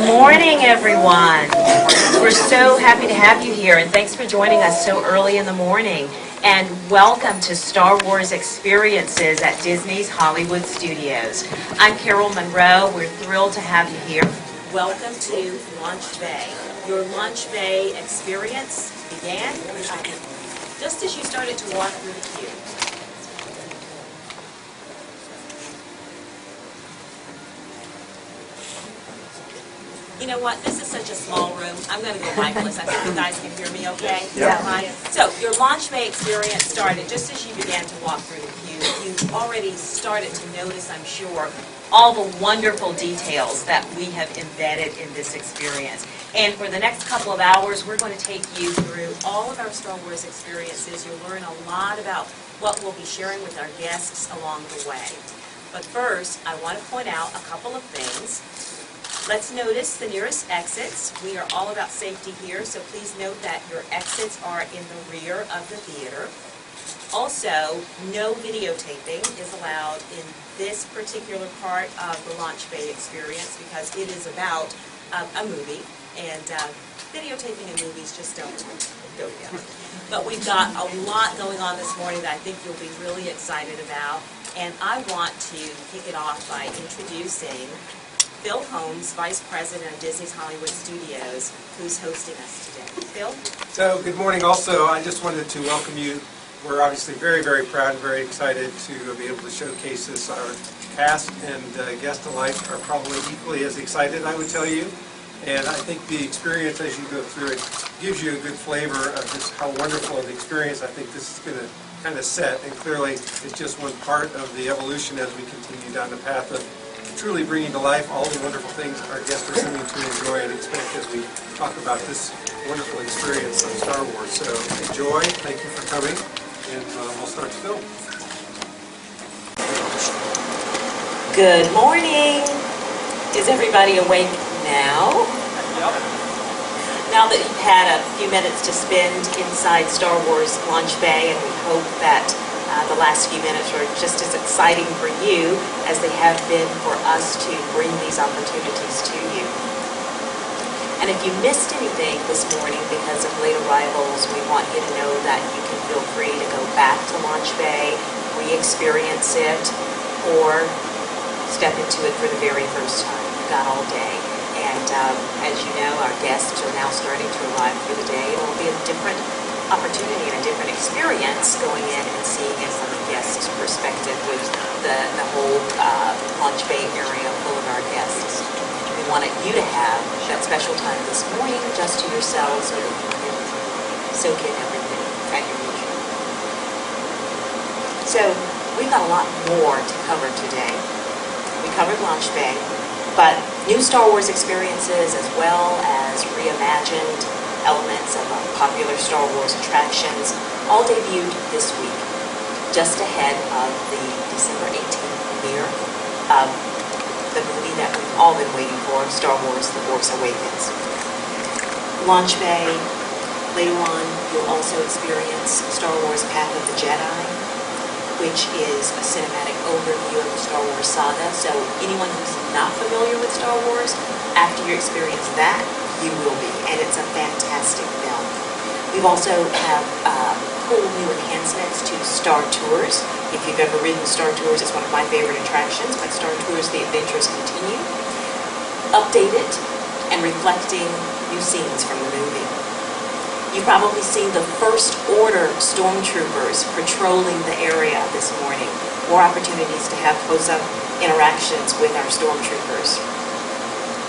Morning, everyone. We're so happy to have you here, and thanks for joining us so early in the morning. And welcome to Star Wars Experiences at Disney's Hollywood Studios. I'm Carol Monroe. We're thrilled to have you here. Welcome to Launch Bay. Your Launch Bay experience began just as you started to walk through the queue. You know what? This is such a small room. I'm going to go micless. I think you guys can hear me okay? Is that right? So your Launch Bay experience started just as you began to walk through the queue. You've already started to notice, I'm sure, all the wonderful details that we have embedded in this experience. And for the next couple of hours, we're going to take you through all of our Star Wars experiences. You'll learn a lot about what we'll be sharing with our guests along the way. But first, I want to point out a couple of things. Let's notice the nearest exits. We are all about safety here, so please note that your exits are in the rear of the theater. Also, no videotaping is allowed in this particular part of the Launch Bay experience because it is about a movie, and videotaping and movies just don't go together. But we've got a lot going on this morning that I think you'll be really excited about, and I want to kick it off by introducing Phil Holmes, Vice President of Disney's Hollywood Studios, who's hosting us today. Phil? So, good morning also. I just wanted to welcome you. We're obviously very, very proud and very excited to be able to showcase this. Our cast and guests alike are probably equally as excited, I would tell you. And I think the experience as you go through it gives you a good flavor of just how wonderful of the experience I think this is going to kind of set. And clearly, it's just one part of the evolution as we continue down the path of truly bringing to life all the wonderful things our guests are coming to enjoy and expect as we talk about this wonderful experience of Star Wars. So enjoy, thank you for coming, and we'll start the film. Good morning. Is everybody awake now? Yep. Now that you've had a few minutes to spend inside Star Wars Launch Bay, and we hope that the last few minutes are just as exciting for you as they have been for us to bring these opportunities to you. And if you missed anything this morning because of late arrivals, we want you to know that you can feel free to go back to Launch Bay, re-experience it, or step into it for the very first time. You've got all day. And as you know, our guests are now starting to arrive for the day. It will be a different opportunity and a different experience going in and seeing it from a guest's perspective with the whole Launch Bay area full of our guests. We wanted you to have that special time this morning just to yourselves so that you can soak in everything at your leisure. So we've got a lot more to cover today. We covered Launch Bay, but new Star Wars experiences as well as reimagined elements of popular Star Wars attractions all debuted this week, just ahead of the December 18th premiere of the movie that we've all been waiting for, Star Wars The Force Awakens. Launch Bay, later on you'll also experience Star Wars Path of the Jedi, which is a cinematic overview of the Star Wars saga. So anyone who's not familiar with Star Wars, after you experience that, you will be, and it's a fantastic film. We've also have cool new enhancements to Star Tours. If you've ever ridden Star Tours, it's one of my favorite attractions, but Star Tours, the adventures continue. Updated and reflecting new scenes from the movie. You've probably seen the First Order stormtroopers patrolling the area this morning. More opportunities to have close-up interactions with our stormtroopers.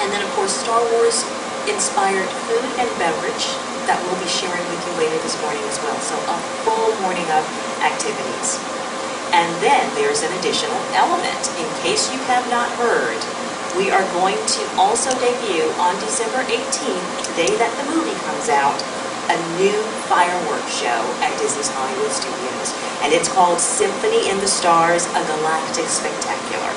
And then, of course, Star Wars inspired food and beverage that we'll be sharing with you later this morning as well. So a full morning of activities. And then there's an additional element. In case you have not heard, we are going to also debut on December 18th, the day that the movie comes out, a new fireworks show at Disney's Hollywood Studios. And it's called Symphony in the Stars, a Galactic Spectacular.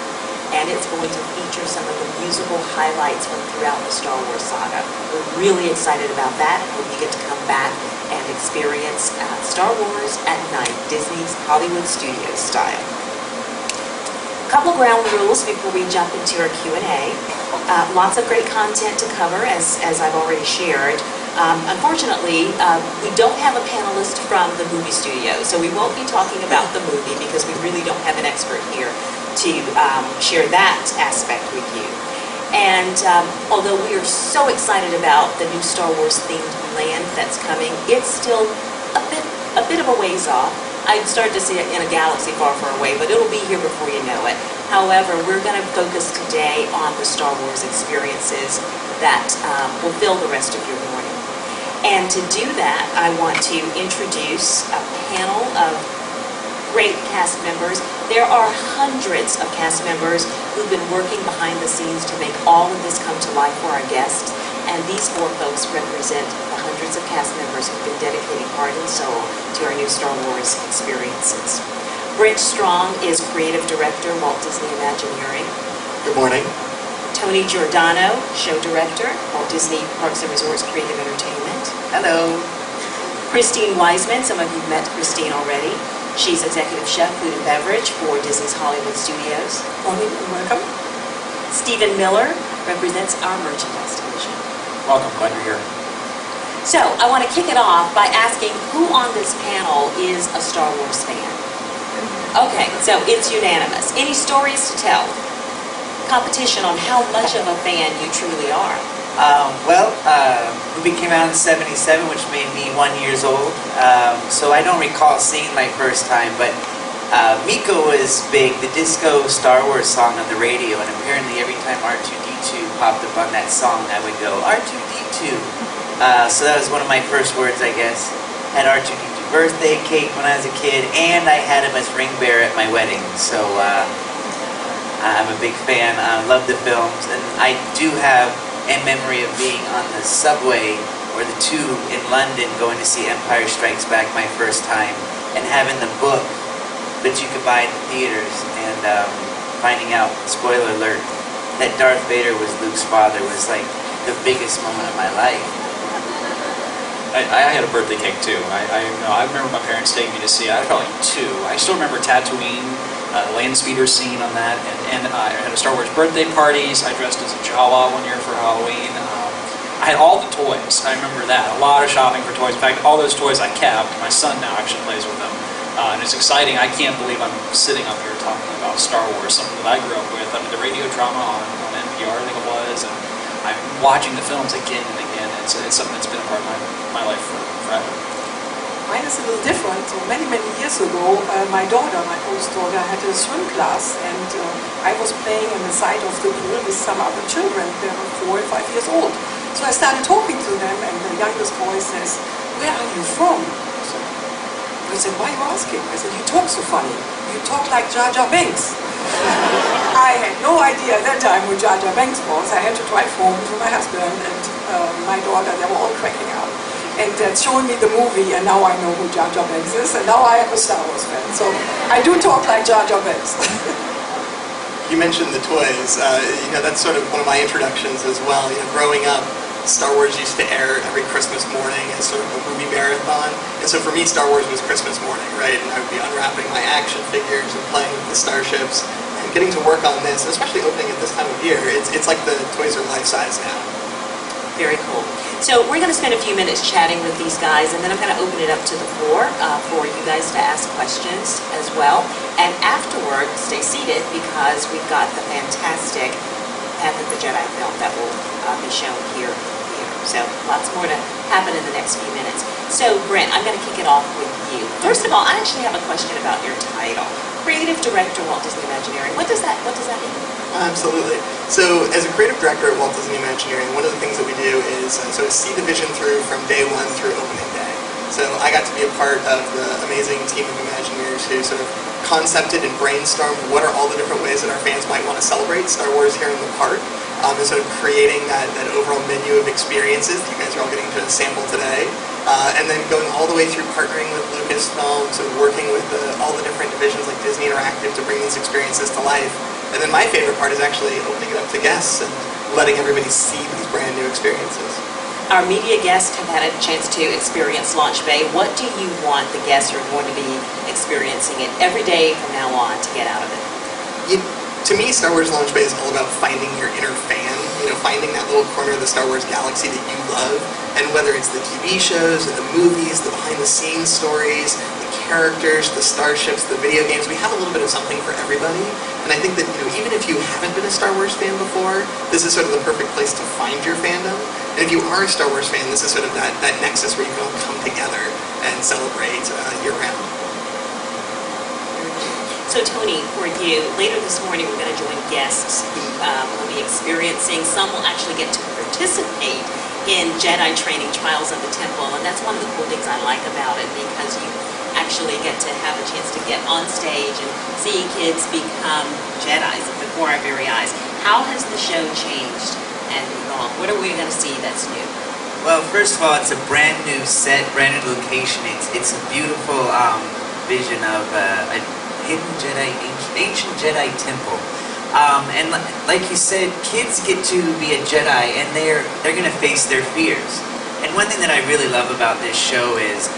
And it's going to feature some of the musical highlights from throughout the Star Wars saga. We're really excited about that. I hope you get to come back and experience Star Wars at night, Disney's Hollywood Studios style. A couple ground rules before we jump into our Q&A. Lots of great content to cover, as I've already shared. Unfortunately, we don't have a panelist from the movie studio, so we won't be talking about the movie because we really don't have an expert here to share that aspect with you. And although we are so excited about the new Star Wars themed land that's coming, it's still a bit of a ways off. I'd start to see it in a galaxy far, far away, but it'll be here before you know it. However, we're going to focus today on the Star Wars experiences that will fill the rest of your morning. And to do that, I want to introduce a panel of great cast members. There are hundreds of cast members who've been working behind the scenes to make all of this come to life for our guests. And these four folks represent the hundreds of cast members who've been dedicating heart and soul to our new Star Wars experiences. Brent Strong is Creative Director, Walt Disney Imagineering. Good morning. Tony Giordano, Show Director, Walt Disney Parks and Resorts Creative Entertainment. Hello. Christine Wiseman, some of you met Christine already. She's Executive Chef, Food and Beverage for Disney's Hollywood Studios. Morning and welcome. Stephen Miller represents our merchandise division. Welcome, glad you're here. So, I want to kick it off by asking who on this panel is a Star Wars fan? Okay, so it's unanimous. Any stories to tell? Competition on how much of a fan you truly are. Movie came out in '77, which made me 1 year old. So I don't recall seeing my first time, but Miko was big, the disco Star Wars song on the radio, and apparently every time R2-D2 popped up on that song, I would go, R2-D2. So that was one of my first words, I guess. Had R2-D2 birthday cake when I was a kid, and I had him as ring bearer at my wedding. So I'm a big fan. I love the films, and I do have a memory of being on the subway or the tube in London going to see Empire Strikes Back my first time, and having the book that you could buy in the theaters, and finding out, spoiler alert, that Darth Vader was Luke's father was like the biggest moment of my life. I had a birthday cake too. I remember my parents taking me to see it. I was probably 2. I still remember Tatooine, the land speeder scene on that, and I had a Star Wars birthday parties. I dressed as a Jawa one year for Halloween. I had all the toys. I remember that. A lot of shopping for toys. In fact, all those toys I kept. My son now actually plays with them. And it's exciting. I can't believe I'm sitting up here talking about Star Wars, something that I grew up with. I mean, the radio drama on NPR, I think it was, and I'm watching the films again and again. It's something that's been a part of my life forever. Mine is a little different. So many years ago, my oldest daughter, had a swim class, and I was playing on the side of the pool with some other children. They were 4 and 5 years old. So I started talking to them, and the youngest boy says, "Where are you from?" I said, "Why are you asking?" I said, "You talk so funny. You talk like Jar Jar Binks." I had no idea at that time who Jar Jar Binks was. I had to drive home to my husband and my daughter. They were all cracking up. And that's showing me the movie, and now I know who Jar Jar Binks is, and now I am a Star Wars fan. So I do talk like Jar Jar Binks. You mentioned the toys. That's sort of one of my introductions as well. Growing up, Star Wars used to air every Christmas morning as sort of a movie marathon. And so for me, Star Wars was Christmas morning, right? And I would be unwrapping my action figures and playing with the starships. And getting to work on this, especially opening at this time of year, it's like the toys are life-size now. Very cool. So we're going to spend a few minutes chatting with these guys, and then I'm going to open it up to the floor for you guys to ask questions as well. And afterward, stay seated because we've got the fantastic Path of the Jedi film that will be shown here. So lots more to happen in the next few minutes. So Brent, I'm going to kick it off with you. First of all, I actually have a question about your title. Creative Director, Walt Disney Imagineering. What does that mean? Absolutely. So as a creative director at Walt Disney Imagineering, one of the things that we do is see the vision through from day one through opening day. So I got to be a part of the amazing team of Imagineers who sort of concepted and brainstormed what are all the different ways that our fans might want to celebrate Star Wars here in the park, and sort of creating that overall menu of experiences that you guys are all getting to sample today, and then going all the way through partnering with Lucasfilm, so working with all the different divisions like Disney Interactive to bring these experiences to life. And then my favorite part is actually opening it up to guests and letting everybody see these brand new experiences. Our media guests have had a chance to experience Launch Bay. What do you want the guests who are going to be experiencing it every day from now on to get out of it? to me, Star Wars Launch Bay is all about finding your inner fan, finding that little corner of the Star Wars galaxy that you love, and whether it's the TV shows, or the movies, the behind-the-scenes stories, the characters, the starships, the video games, we have a little bit of something for everybody, and I think that, even if you haven't been a Star Wars fan before, this is sort of the perfect place to find your fandom, and if you are a Star Wars fan, this is sort of that nexus where you can all come together and celebrate year-round. So Tony, for you, later this morning we're going to join guests who will be experiencing, some will actually get to participate in Jedi Training Trials of the Temple, and that's one of the cool things I like about it, because you actually get to have a chance to get on stage and see kids become Jedis before our very eyes. How has the show changed and evolved? What are we going to see that's new? Well, first of all, it's a brand new set, brand new location. It's a beautiful vision of a hidden Jedi, ancient Jedi temple. And like you said, kids get to be a Jedi, and they're going to face their fears. And one thing that I really love about this show is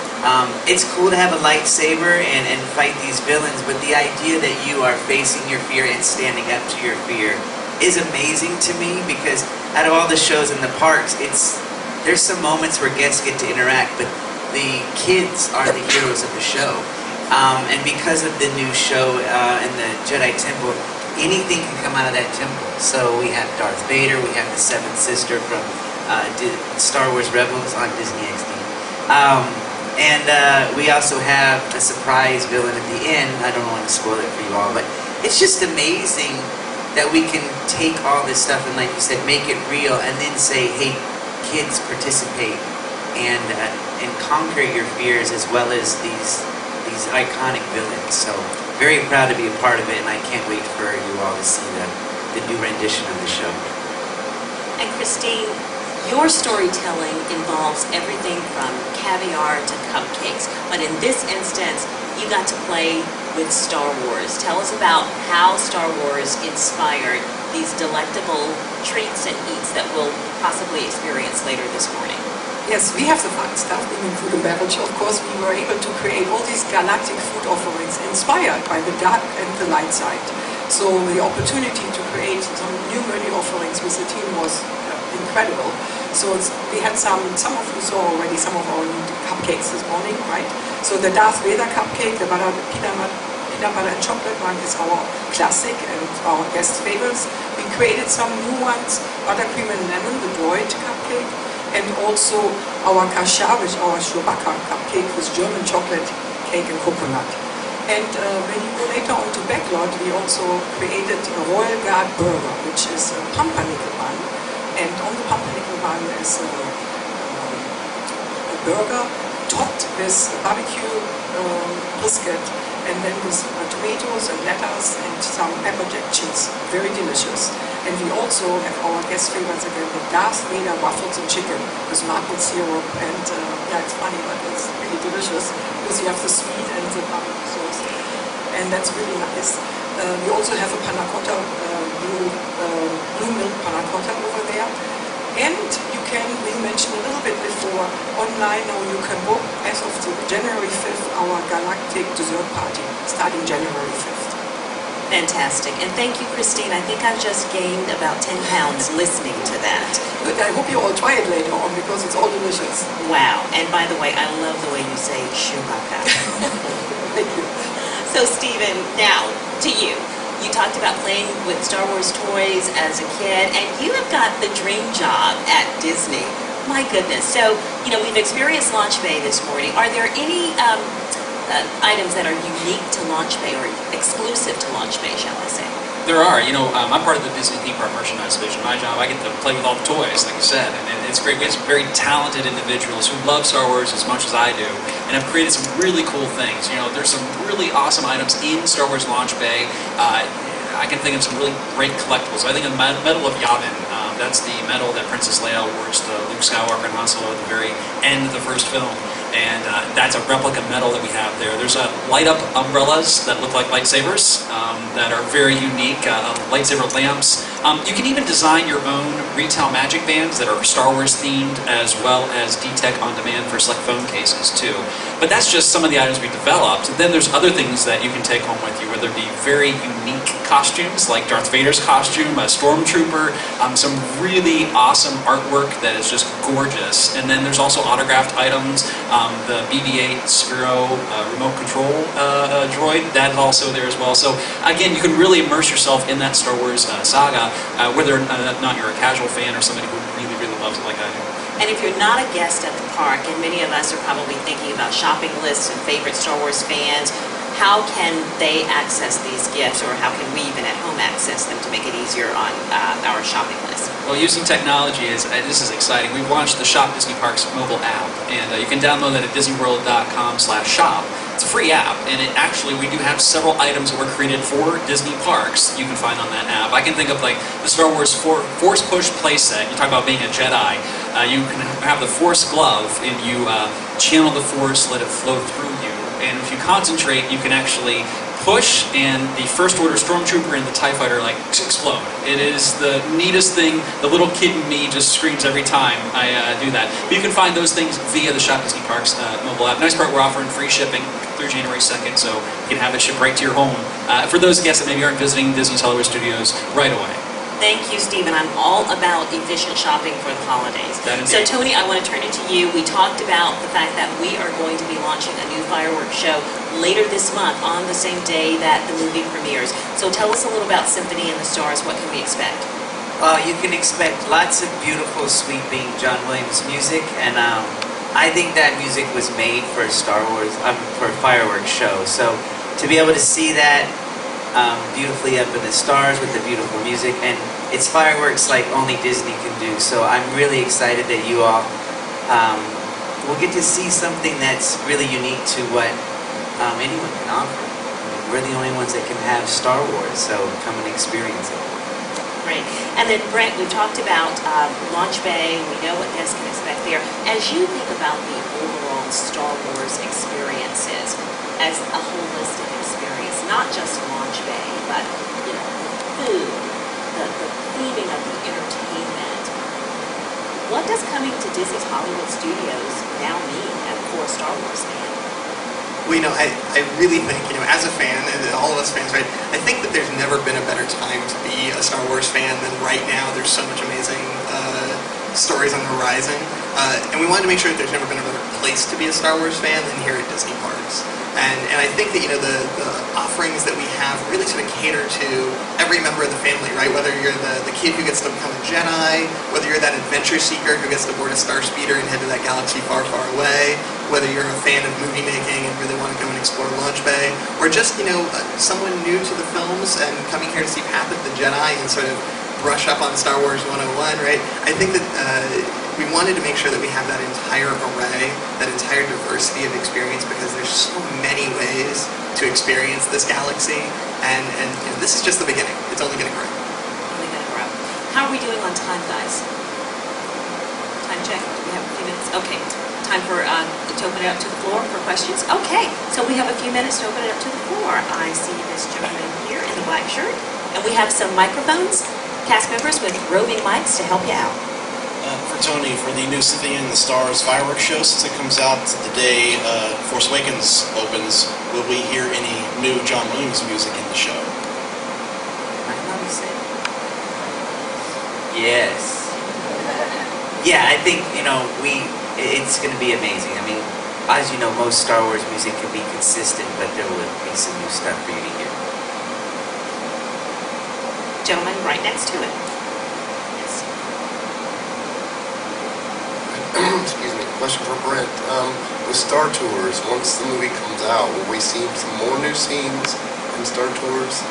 it's cool to have a lightsaber and fight these villains, but the idea that you are facing your fear and standing up to your fear is amazing to me, because out of all the shows in the parks, there's some moments where guests get to interact, but the kids are the heroes of the show. And because of the new show in the Jedi Temple, anything can come out of that temple. So we have Darth Vader, we have the Seventh Sister from Star Wars Rebels on Disney XD. And we also have a surprise villain at the end. I don't want to spoil it for you all, but it's just amazing that we can take all this stuff and, like you said, make it real, and then say, hey, kids, participate and conquer your fears as well as these iconic villains. So very proud to be a part of it, and I can't wait for you all to see the new rendition of the show. And Christine, your storytelling involves everything from caviar to cupcakes, but in this instance, you got to play with Star Wars. Tell us about how Star Wars inspired these delectable treats and eats that we'll possibly experience later this morning. Yes, we have the fun stuff in food and beverage. Of course, we were able to create all these galactic food offerings inspired by the dark and the light side. So the opportunity to create some new menu offerings with the team was incredible. So we had some of you saw already some of our new cupcakes this morning, right? So the Darth Vader cupcake, the peanut butter and chocolate one is our classic and our guest favorites. We created some new ones, buttercream and lemon, the droid cupcake, and also our kasha, which our Chewbacca cupcake with German chocolate cake and coconut. And when you go later on to Backlot, we also created a Royal Guard burger, which is a pumpernickel bun. And on the pumpernickel bun is a burger topped with barbecue brisket, and then with tomatoes and lettuce and some pepper jack cheese. Very delicious. And we also have our guest favorites again, the Darth Vader waffles and chicken with maple syrup. And yeah, it's funny, but it's really delicious because you have the sweet and the barbecue sauce. And that's really nice. We also have a panna cotta, blue milk panna cotta over there. And you can, we mentioned a little bit before, online now you can book as of January 5th our Galactic Dessert Party, starting January 5th. Fantastic. And thank you, Christine. I think I've just gained about 10 pounds listening to that. Good. I hope you all try it later on because it's all delicious. Wow. And by the way, I love the way you say Chewbacca. Thank you. So, Stephen, now to you. You talked about playing with Star Wars toys as a kid, and you have got the dream job at Disney. My goodness. So, we've experienced Launch Bay this morning. Are there any items that are unique to Launch Bay or exclusive to Launch Bay, shall I say? There are. I'm part of the Disney theme park merchandise division. My job, I get to play with all the toys, like you said, and it's great. We have some very talented individuals who love Star Wars as much as I do, and have created some really cool things. There's some really awesome items in Star Wars Launch Bay. I can think of some really great collectibles. I think of the Medal of Yavin. That's the medal that Princess Leia awards to Luke Skywalker and Han Solo at the very end of the first film. And that's a replica medal that we have there. There's light-up umbrellas that look like lightsabers that are very unique, lightsaber lamps. You can even design your own retail magic bands that are Star Wars themed, as well as D-Tech on demand for select phone cases too. But that's just some of the items we developed. Then there's other things that you can take home with you, whether it be very unique costumes, like Darth Vader's costume, a stormtrooper, some really awesome artwork that is just gorgeous. And then there's also autographed items, the BB-8 Sphero remote control droid, that's also there as well. So again, you can really immerse yourself in that Star Wars saga, whether or not you're a casual fan or somebody who really, really loves it like I do. And if you're not a guest at the park, and many of us are probably thinking about shopping lists and favorite Star Wars fans, how can they access these gifts, or how can we even at home access them to make it easier on our shopping list? Well, using technology this is exciting. We've launched the Shop Disney Parks mobile app, and you can download that at disneyworld.com/shop. It's a free app, and we do have several items that were created for Disney Parks you can find on that app. I can think of like the Star Wars Force Push playset. You talk about being a Jedi. You can have the Force glove, and you channel the Force, let it flow through you. And if you concentrate, you can actually push, and the First Order Stormtrooper and the TIE Fighter explode. It is the neatest thing. The little kid in me just screams every time I do that. But you can find those things via the Shop Disney Parks mobile app. Nice part, we're offering free shipping through January 2nd, so you can have it shipped right to your home. For those guests that maybe aren't visiting Disney's Hollywood Studios right away. Thank you, Stephen. I'm all about efficient shopping for the holidays. So, Tony, I want to turn it to you. We talked about the fact that we are going to be launching a new fireworks show later this month on the same day that the movie premieres. So tell us a little about Symphony and the Stars. What can we expect? You can expect lots of beautiful, sweeping John Williams music, and I think that music was made for Star Wars, for a fireworks show. So to be able to see that beautifully up in the stars with the beautiful music, and it's fireworks like only Disney can do. So I'm really excited that you all will get to see something that's really unique to what anyone can offer. We're the only ones that can have Star Wars, so come and experience it. Great. And then, Brent, we talked about Launch Bay. We know what guests can expect there. As you think about the overall Star Wars experiences as a holistic experience, not just Launch Bay, but the food, the theming of the entertainment, what does coming to Disney's Hollywood Studios now mean for a Star Wars fan? Well, I really think, as a fan, and all of us fans, right, I think that there's never been a better time to be a Star Wars fan than right now. There's so much amazing stories on the horizon. And we wanted to make sure that there's never been a better place to be a Star Wars fan than here at Disney Parks. And I think that, the offerings that we have really sort of cater to every member of the family, right? Whether you're the kid who gets to become a Jedi, whether you're that adventure seeker who gets to board a star speeder and head to that galaxy far, far away, whether you're a fan of movie making and really want to go and explore Launch Bay, or just, someone new to the films and coming here to see Path of the Jedi and sort of brush up on Star Wars 101, right? I think that we wanted to make sure that we have that entire array, that entire diversity of experience, because there's so many ways to experience this galaxy, and this is just the beginning. It's only going to grow. Only going to grow. How are we doing on time, guys? Time check. Do we have a few minutes? Okay. Time for to open it up to the floor for questions. Okay. So we have a few minutes to open it up to the floor. I see this gentleman here in the black shirt, and we have some microphones. Cast members with roving mics to help you out. For Tony, for the new Symphony and the Stars fireworks show, since it comes out the day Force Awakens opens, will we hear any new John Williams music in the show? I thought you said yes. Yeah, I think it's going to be amazing. I mean, as you know, most Star Wars music can be consistent, but there will be some new stuff for you to hear. Gentleman right next to it. Yes. Excuse me, question for Brent. With Star Tours, once the movie comes out, will we see some more new scenes in Star Tours?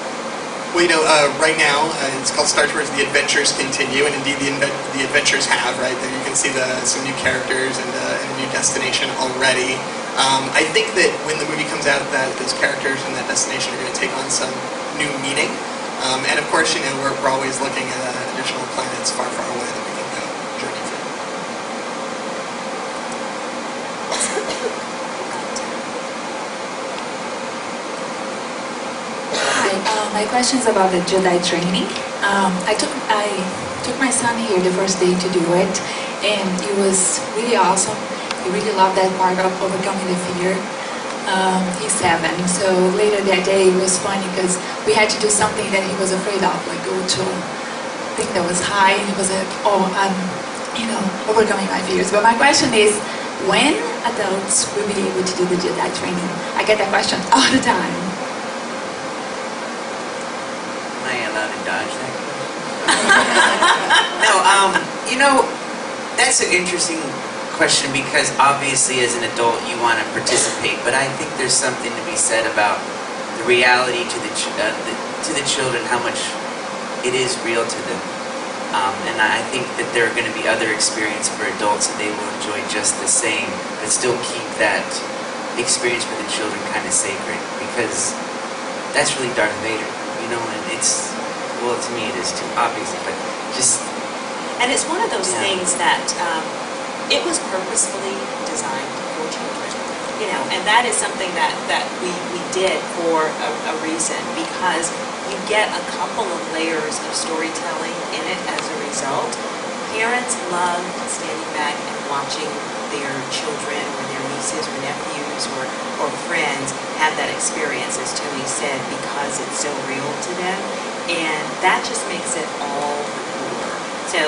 Well, right now, it's called Star Tours The Adventures Continue, and indeed the adventures have, right? There you can see some new characters and a new destination already. I think that when the movie comes out, that those characters and that destination are going to take on some new meaning. And of course, we're always looking at additional planets far, far away that we can go journey through. Hi, my question is about the Jedi Training. I took my son here the first day to do it, and it was really awesome he really loved that part of overcoming the fear. He's 7, so later that day it was funny because we had to do something that he was afraid of, like go to a thing that was high, and he was like, oh, I'm, overcoming my fears. But my question is, when adults will be able to do the Jedi training? I get that question all the time. Am I allowed to dodge that question? No, that's an interesting question because obviously as an adult you want to participate, but I think there's something to be said about the reality to the children, how much it is real to them. And I think that there are going to be other experiences for adults that they will enjoy just the same, but still keep that experience for the children kind of sacred, because that's really Darth Vader, and it's, well, to me it is too, obviously, but just... And it's one of those things that it was purposefully designed for children, and that is something that we did for a reason, because you get a couple of layers of storytelling in it as a result. Parents love standing back and watching their children or their nieces or nephews or friends have that experience, as Tony said, because it's so real to them, and that just makes it all the cooler. So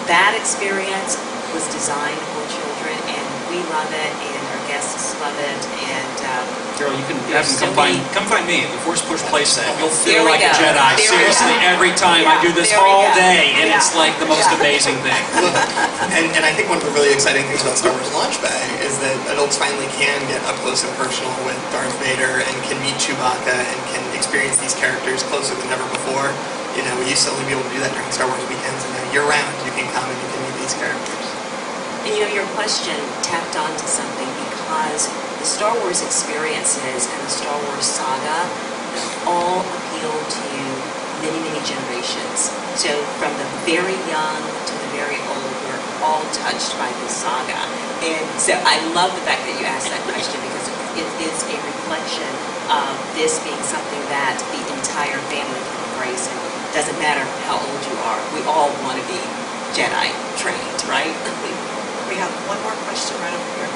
that experience was designed for children, and we love it, and our guests love it, and Carol, you can have them come find me at the Force Push playset. You'll feel There we like a go. Jedi. There we Seriously, go. every time I do this There we all go. day, and Yeah. it's like the most amazing thing. And I think one of the really exciting things about Star Wars Launch Bay is that adults finally can get up close and personal with Darth Vader and can meet Chewbacca and can experience these characters closer than ever before. We used to only be able to do that during Star Wars weekends, and now year-round you can come and you can meet these characters. And your question tapped onto something, because the Star Wars experiences and the Star Wars saga all appeal to many, many generations. So from the very young to the very old, we're all touched by this saga. And so I love the fact that you asked that question, because it is a reflection of this being something that the entire family can embrace. And it doesn't matter how old you are, we all want to be Jedi trained, right? We have one more question right over here.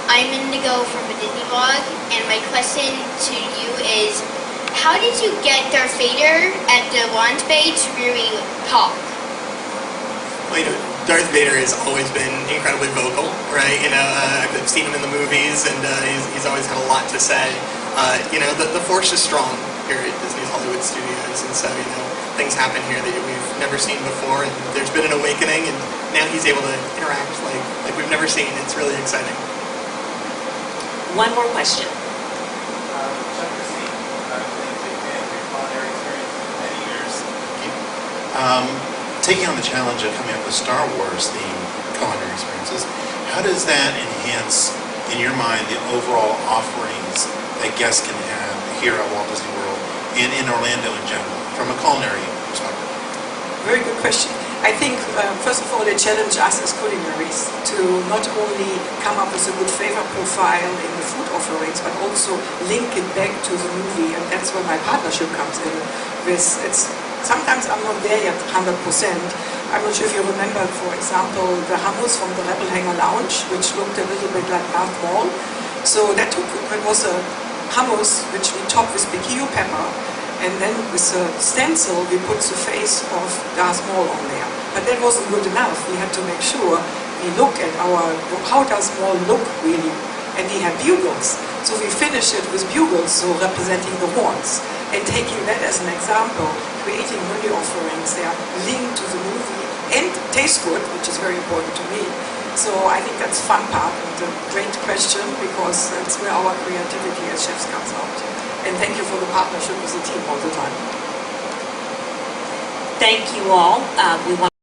I'm Indigo from a Disney vlog, and my question to you is, how did you get Darth Vader at the launch bay to really talk? Well, Darth Vader has always been incredibly vocal, right? I've seen him in the movies, and he's always had a lot to say. The Force is strong here at Disney's Hollywood Studios, and so, things happen here that we've never seen before, and there's been an awakening, and now he's able to interact like we've never seen. It's really exciting. One more question. Taking on the challenge of coming up with Star Wars themed culinary experiences, how does that enhance, in your mind, the overall offerings that guests can have here at Walt Disney World and in Orlando in general, from a culinary perspective? Very good question. I think, first of all, they challenge us as culinaries to not only come up with a good flavor profile in the food offerings, but also link it back to the movie, and that's where my partnership comes in. Sometimes I'm not there yet 100%. I'm not sure if you remember, for example, the hummus from the Rebel Hangar Lounge, which looked a little bit like Darth Maul. So that was a hummus which we topped with piquillo pepper, and then with a stencil we put the face of Darth Maul on there. But that wasn't good enough. We had to make sure we look at how does Maul look really, and we have bugles. So we finished it with bugles, so representing the horns. And taking that as an example, creating menu offerings that are linked to the movie and taste good, which is very important to me. So I think that's fun part and a great question, because that's where our creativity as chefs comes out. And thank you for the partnership with the team all the time. Thank you all. We want